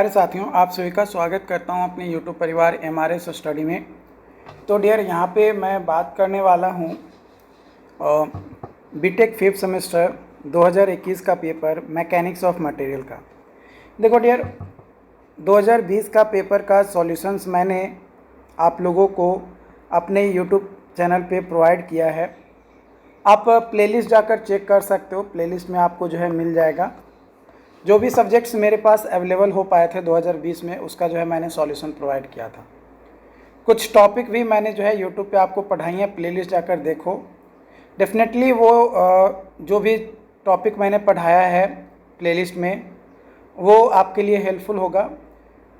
अरे साथियों, आप सभी का स्वागत करता हूं अपने YouTube परिवार MRS स्टडी में। तो डियर, यहाँ पे मैं बात करने वाला हूं बीटेक 5th सेमेस्टर 2021 का पेपर मैकेनिक्स ऑफ मटेरियल का। देखो डियर, 2020 का पेपर का सॉल्यूशंस मैंने आप लोगों को अपने YouTube चैनल पे प्रोवाइड किया है। आप प्लेलिस्ट जाकर चेक कर सकते हो, प्लेलिस्ट में आपको जो है मिल जाएगा। जो भी सब्जेक्ट्स मेरे पास अवेलेबल हो पाए थे 2020 में, उसका जो है मैंने सॉल्यूशन प्रोवाइड किया था। कुछ टॉपिक भी मैंने जो है यूट्यूब पे आपको पढ़ाई है, प्लेलिस्ट जाकर देखो। डेफिनेटली वो जो भी टॉपिक मैंने पढ़ाया है प्लेलिस्ट में, वो आपके लिए हेल्पफुल होगा।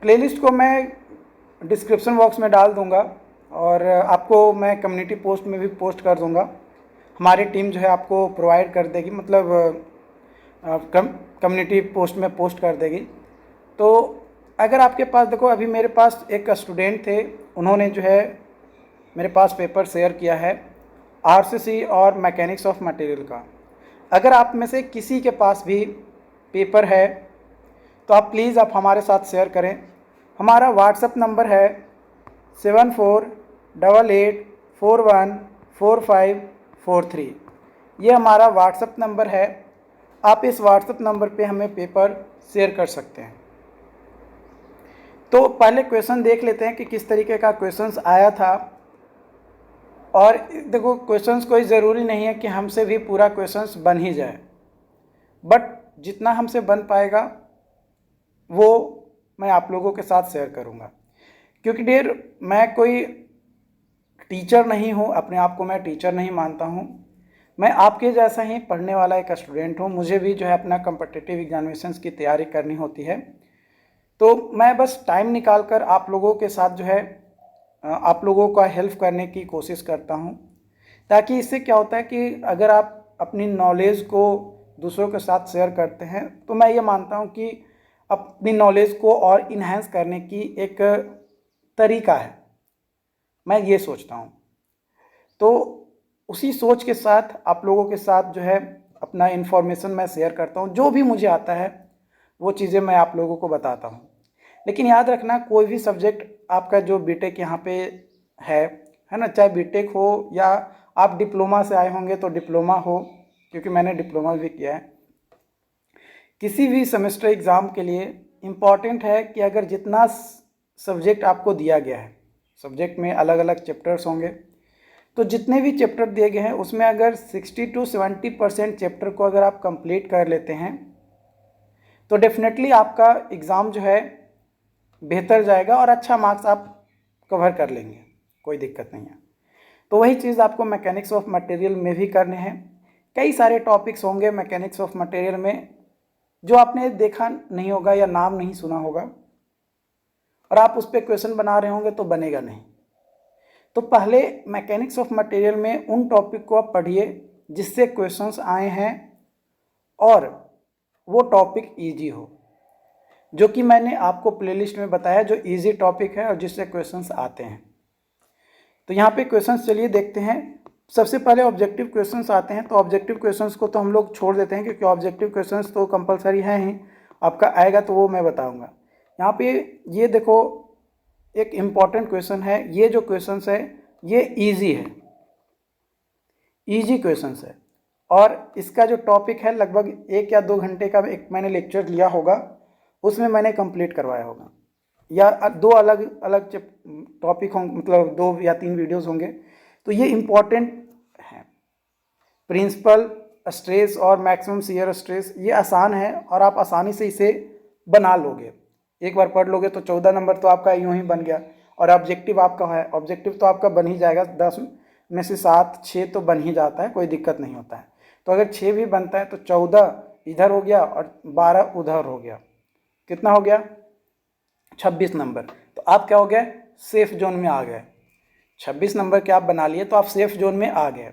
प्लेलिस्ट को मैं डिस्क्रिप्शन बॉक्स में डाल दूंगा और आपको मैं कम्युनिटी पोस्ट में भी पोस्ट कर दूंगा। हमारी टीम जो है आपको प्रोवाइड कर देगी, मतलब कम्युनिटी पोस्ट में पोस्ट कर देगी। तो अगर आपके पास, देखो अभी मेरे पास एक स्टूडेंट थे, उन्होंने जो है मेरे पास पेपर शेयर किया है आरसीसी और मैकेनिक्स ऑफ मटेरियल का। अगर आप में से किसी के पास भी पेपर है तो आप प्लीज़ आप हमारे साथ शेयर करें। हमारा व्हाट्सएप नंबर है 7488414543। ये हमारा व्हाट्सएप नंबर है। आप इस व्हाट्सएप नंबर पे हमें पेपर शेयर कर सकते हैं। तो पहले क्वेश्चन देख लेते हैं कि किस तरीके का क्वेश्चंस आया था। और देखो, क्वेश्चंस कोई ज़रूरी नहीं है कि हमसे भी पूरा क्वेश्चंस बन ही जाए, बट जितना हमसे बन पाएगा वो मैं आप लोगों के साथ शेयर करूँगा। क्योंकि डियर, मैं कोई टीचर नहीं हूँ, अपने आप को मैं टीचर नहीं मानता हूँ। मैं आपके जैसा ही पढ़ने वाला एक स्टूडेंट हूँ। मुझे भी जो है अपना कॉम्पिटिटिव एग्जामिनेशंस की तैयारी करनी होती है। तो मैं बस टाइम निकाल कर आप लोगों के साथ जो है आप लोगों का हेल्प करने की कोशिश करता हूँ, ताकि इससे क्या होता है कि अगर आप अपनी नॉलेज को दूसरों के साथ शेयर करते हैं तो मैं ये मानता हूँ कि अपनी नॉलेज को और इन्हेंस करने की एक तरीका है, मैं ये सोचता हूँ। तो उसी सोच के साथ आप लोगों के साथ जो है अपना इन्फॉर्मेशन मैं शेयर करता हूँ। जो भी मुझे आता है वो चीज़ें मैं आप लोगों को बताता हूँ। लेकिन याद रखना, कोई भी सब्जेक्ट आपका जो बीटेक यहाँ पे है ना, चाहे बीटेक हो या आप डिप्लोमा से आए होंगे तो डिप्लोमा हो, क्योंकि मैंने डिप्लोमा भी किया है। किसी भी सेमेस्टर एग्ज़ाम के लिए इम्पॉर्टेंट है कि अगर जितना सब्जेक्ट आपको दिया गया है, सब्जेक्ट में अलग अलग चैप्टर्स होंगे, तो जितने भी चैप्टर दिए गए हैं उसमें अगर 60 to 70% चैप्टर को अगर आप कंप्लीट कर लेते हैं तो डेफिनेटली आपका एग्ज़ाम जो है बेहतर जाएगा और अच्छा मार्क्स आप कवर कर लेंगे, कोई दिक्कत नहीं है। तो वही चीज़ आपको मैकेनिक्स ऑफ मटेरियल में भी करने हैं। कई सारे टॉपिक्स होंगे मैकेनिक्स ऑफ मटेरियल में जो आपने देखा नहीं होगा या नाम नहीं सुना होगा, और आप उस पर क्वेश्चन बना रहे होंगे तो बनेगा नहीं। तो पहले मैकेनिक्स ऑफ मटेरियल में उन टॉपिक को आप पढ़िए जिससे क्वेश्चंस आए हैं और वो टॉपिक इजी हो, जो कि मैंने आपको प्लेलिस्ट में बताया जो इजी टॉपिक है और जिससे क्वेश्चंस आते हैं। तो यहाँ पे क्वेश्चंस चलिए देखते हैं। सबसे पहले ऑब्जेक्टिव क्वेश्चंस आते हैं। तो ऑब्जेक्टिव क्वेश्चंस को तो हम लोग छोड़ देते हैं, क्योंकि ऑब्जेक्टिव क्वेश्चंस तो कंपलसरी है ही, आपका आएगा तो वो मैं बताऊँगा। यहाँ पे ये देखो, एक इम्पॉर्टेंट क्वेश्चन है। ये जो क्वेश्चन है ये इजी है, इजी क्वेश्चन है, और इसका जो टॉपिक है लगभग 1 या 2 घंटे का एक मैंने लेक्चर लिया होगा, उसमें मैंने कंप्लीट करवाया होगा, या 2 अलग अलग टॉपिक होंगे, मतलब 2 या 3 वीडियोस होंगे। तो ये इम्पॉर्टेंट है। प्रिंसिपल स्ट्रेस और मैक्सिमम शियर स्ट्रेस, ये आसान है और आप आसानी से इसे बना लोगे। एक बार पढ़ लोगे तो 14 नंबर तो आपका यूं ही बन गया। और ऑब्जेक्टिव आपका है, ऑब्जेक्टिव तो आपका बन ही जाएगा, 10 में से 7 6 तो बन ही जाता है, कोई दिक्कत नहीं होता है। तो अगर 6 भी बनता है तो 14 इधर हो गया और 12 उधर हो गया, कितना हो गया? 26 नंबर। तो आप क्या हो गए? सेफ जोन में आ गए। 26 नंबर के आप बना लिए तो आप सेफ जोन में आ गए।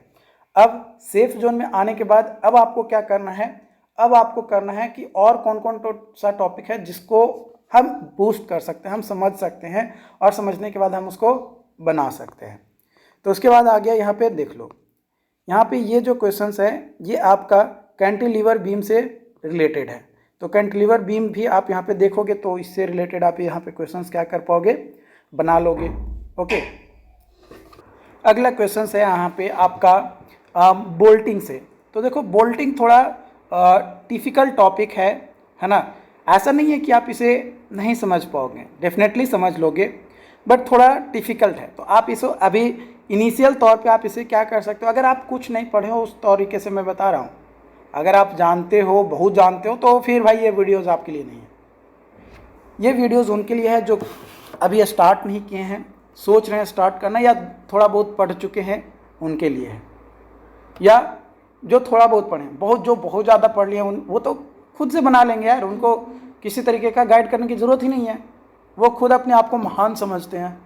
अब सेफ जोन में आने के बाद अब आपको क्या करना है? अब आपको करना है कि और कौन कौन सा टॉपिक है जिसको हम बूस्ट कर सकते हैं, हम समझ सकते हैं, और समझने के बाद हम उसको बना सकते हैं। तो उसके बाद आ गया, यहाँ पे देख लो, यहाँ पे ये जो क्वेश्चंस है ये आपका कैंटिलीवर बीम से रिलेटेड है। तो कैंटिलीवर बीम भी आप यहाँ पे देखोगे तो इससे रिलेटेड आप यहाँ पे क्वेश्चंस क्या कर पाओगे, बना लोगे। ओके, अगला क्वेश्चन है यहाँ पे आपका बोल्टिंग से। तो देखो बोल्टिंग थोड़ा डिफ़िकल्ट टॉपिक है ना। ऐसा नहीं है कि आप इसे नहीं समझ पाओगे, डेफिनेटली समझ लोगे, बट थोड़ा डिफ़िकल्ट है। तो आप इसे अभी इनिशियल तौर पे आप इसे क्या कर सकते हो, अगर आप कुछ नहीं पढ़े हो उस तरीके से मैं बता रहा हूँ, अगर आप जानते हो, बहुत जानते हो, तो फिर भाई ये वीडियोज़ आपके लिए नहीं है। ये वीडियोज़ उनके लिए है जो अभी स्टार्ट नहीं किए हैं, सोच रहे हैं स्टार्ट करना, या थोड़ा बहुत पढ़ चुके हैं उनके लिए है, या जो थोड़ा बहुत पढ़े हैं। जो बहुत ज़्यादा पढ़ लिए वो तो खुद से बना लेंगे यार, उनको किसी तरीके का गाइड करने की ज़रूरत ही नहीं है, वो खुद अपने आप को महान समझते हैं,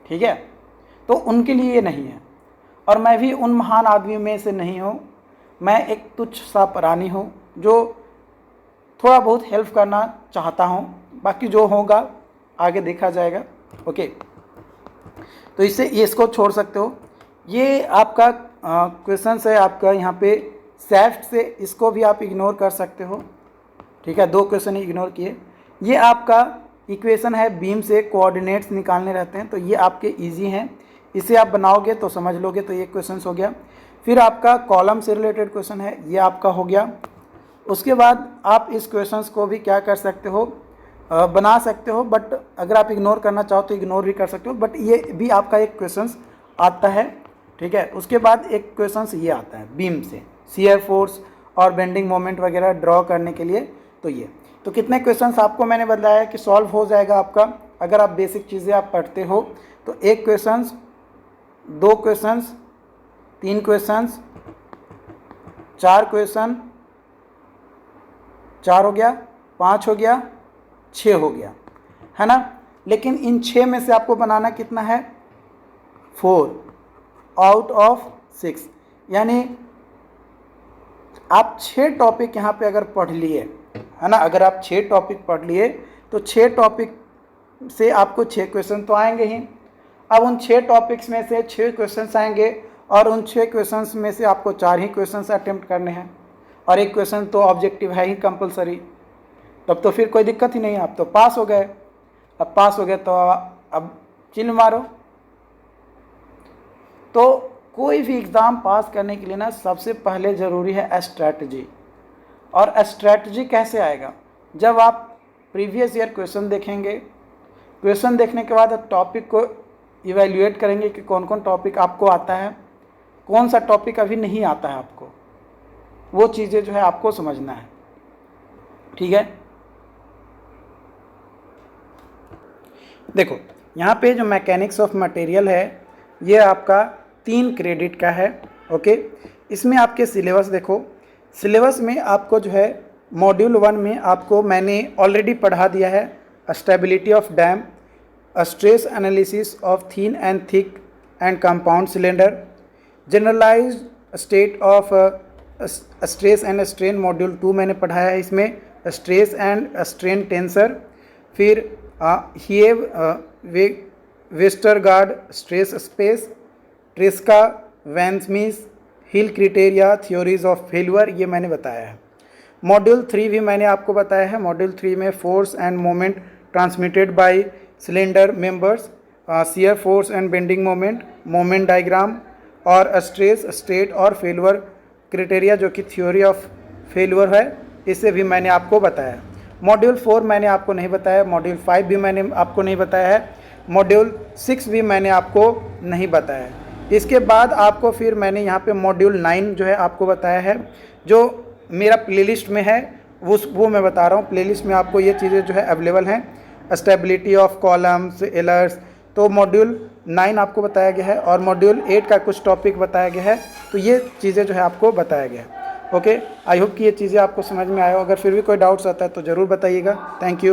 ठीक है। तो उनके लिए ये नहीं है, और मैं भी उन महान आदमियों में से नहीं हूँ। मैं एक तुच्छ सा प्राणी हूँ जो थोड़ा बहुत हेल्प करना चाहता हूँ, बाकी जो होगा आगे देखा जाएगा। ओके, तो इसको छोड़ सकते हो। ये आपका क्वेश्चन है आपका यहाँ पे सैफ्ट से, इसको भी आप इग्नोर कर सकते हो, ठीक है। 2 क्वेश्चन इग्नोर किए। ये आपका इक्वेशन है, बीम से कोऑर्डिनेट्स निकालने रहते हैं, तो ये आपके इजी हैं, इसे आप बनाओगे तो समझ लोगे। तो ये क्वेश्चन हो गया। फिर आपका कॉलम से रिलेटेड क्वेश्चन है, ये आपका हो गया। उसके बाद आप इस क्वेश्चंस को भी क्या कर सकते हो, बना सकते हो, बट अगर आप इग्नोर करना चाहो तो इग्नोर भी कर सकते हो, बट ये भी आपका एक क्वेश्चंस आता है, ठीक है। उसके बाद एक क्वेश्चंस ये आता है बीम से शियर फोर्स और बेंडिंग मोमेंट वगैरह ड्रॉ करने के लिए। तो ये तो कितने क्वेश्चंस आपको मैंने बताया कि सॉल्व हो जाएगा आपका, अगर आप बेसिक चीज़ें आप पढ़ते हो तो। 1 क्वेश्चंस, 2 क्वेश्चंस, 3 क्वेश्चंस, 4 क्वेश्चन, 4 हो गया, 5 हो गया, 6 हो गया, है ना। लेकिन इन 6 में से आपको बनाना कितना है, 4 आउट ऑफ 6, यानी आप 6 टॉपिक यहाँ पे अगर पढ़ लिए, है ना, अगर आप 6 टॉपिक पढ़ लिए तो 6 टॉपिक से आपको 6 क्वेश्चन तो आएंगे ही। अब उन 6 टॉपिक्स में से 6 क्वेश्चंस आएंगे, और उन 6 क्वेश्चंस में से आपको 4 ही क्वेश्चंस अटेम्प्ट करने हैं, और 1 क्वेश्चन तो ऑब्जेक्टिव है ही कंपलसरी। तब तो फिर कोई दिक्कत ही नहीं है, आप तो पास हो गए। अब पास हो गए तो अब चिल मारो। तो कोई भी एग्ज़ाम पास करने के लिए ना सबसे पहले ज़रूरी है स्ट्रैटेजी। और स्ट्रैटेजी कैसे आएगा, जब आप प्रीवियस ईयर क्वेश्चन देखेंगे, क्वेश्चन देखने के बाद टॉपिक को इवैल्यूएट करेंगे कि कौन कौन टॉपिक आपको आता है, कौन सा टॉपिक अभी नहीं आता है आपको, वो चीज़ें जो है आपको समझना है, ठीक है। देखो यहाँ पे जो मैकेनिक्स ऑफ मटेरियल है ये आपका 3 क्रेडिट का है। ओके, इसमें आपके सिलेबस देखो, सिलेबस में आपको जो है मॉड्यूल 1 में आपको मैंने ऑलरेडी पढ़ा दिया है stability of dam, stress analysis of thin and thick and compound cylinder, generalised state of stress and strain module 2 मैंने पढ़ाया है, इसमें स्ट्रेस एंड स्ट्रेन टेंसर, फिर Haigh Westergaard stress space, Tresca van Smith Hill criteria theories of failure, ये मैंने बताया है। Module 3 भी मैंने आपको बताया है। मॉड्यूल 3 में force end moment transmitted by cylinder members, shear force and bending moment, moment diagram, और स्ट्रेस स्टेट और फेल्यूर क्राइटेरिया जो कि थ्योरी ऑफ फेल्यूर है, इसे भी मैंने आपको बताया। मॉड्यूल 4 मैंने आपको नहीं बताया, मॉड्यूल 5 भी मैंने आपको नहीं बताया है, मॉड्यूल 6 भी मैंने आपको नहीं बताया है। इसके बाद आपको फिर मैंने यहाँ पे मॉड्यूल 9 जो है आपको बताया है, जो मेरा प्लेलिस्ट में है, वो मैं बता रहा हूँ। प्लेलिस्ट में आपको ये चीज़ें जो है अवेलेबल हैं, स्टेबिलिटी ऑफ कॉलम्स, एलर्स, तो मॉड्यूल 9 आपको बताया गया है, और मॉड्यूल 8 का कुछ टॉपिक बताया गया है। तो ये चीज़ें जो है आपको बताया गया है। ओके, आई होप कि ये चीज़ें आपको समझ में आए हो। अगर फिर भी कोई डाउट्स आता है तो ज़रूर बताइएगा। Thank you.